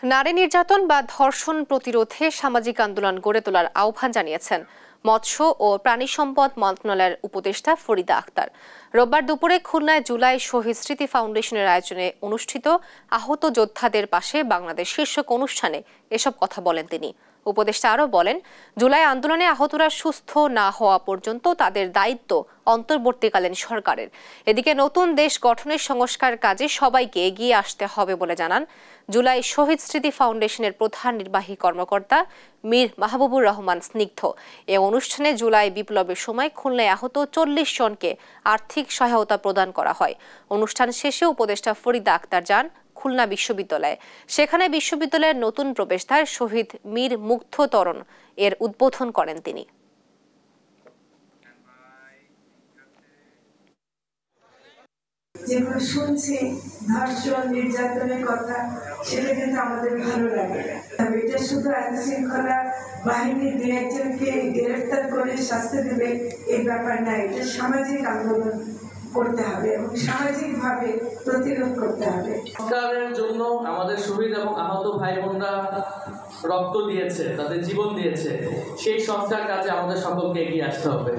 নারী নির্যাতন বা ধর্ষণ প্রতিরোধে সামাজিক আন্দোলন গড়ে তোলার আহ্বান জানিয়েছেন মৎস্য ও প্রাণী সম্পদ মন্ত্রণালয়ের উপদেষ্টা ফরিদা আক্তার। রোববার দুপুরে খুলনায় জুলাই শহীদ স্মৃতি ফাউন্ডেশনের আয়োজনে অনুষ্ঠিত আহত যোদ্ধাদের পাশে বাংলাদেশ শীর্ষক অনুষ্ঠানে এসব কথা বলেন তিনি। উপদেষ্টা আরও বলেন, জুলাই আন্দোলনে আহতরা সুস্থ না হওয়া পর্যন্ত তাদের দায়িত্ব অন্তর্বর্তীকালীন সরকারের। এদিকে নতুন দেশ গঠনের সংস্কার কাজে সবাইকে এগিয়ে আসতে হবে বলে জানান জুলাই শহীদ স্মৃতি ফাউন্ডেশনের প্রধান নির্বাহী কর্মকর্তা মীর মাহবুবুর রহমান স্নিগ্ধ। এ অনুষ্ঠানে জুলাই বিপ্লবের সময় খুলনায় আহত ৪০ জনকে আর্থিক সহায়তা প্রদান করা হয়। অনুষ্ঠান শেষে উপদেষ্টা ফরিদা আক্তার যান খুলনা বিশ্ববিদ্যালয়ে। সেখানে বিশ্ববিদ্যালয়ের নতুন প্রবেশদ্বার শহীদ মীর মুগ্ধ তরণ এর উদ্বোধন করেন তিনি। যেগুলো শুনছি ধর্ষণ নির্যাতনের কথা, সেটা কিন্তু আমাদের ভালো লাগে। এটা শুধু আইন শৃঙ্খলা বাহিনী দু একজনকে গ্রেফতার করে শাস্তি দেবে এই ব্যাপার না, এটা সামাজিক আন্দোলন করতে হবে এবং সামাজিকভাবে প্রতিরোধ করতে হবে। সংস্কারের জন্য আমাদের শহীদ এবং আহত ভাই বোনরা রক্ত দিয়েছে, তাদের জীবন দিয়েছে, সেই সংস্কার কাজে আমাদের সকলকে এগিয়ে আসতে হবে।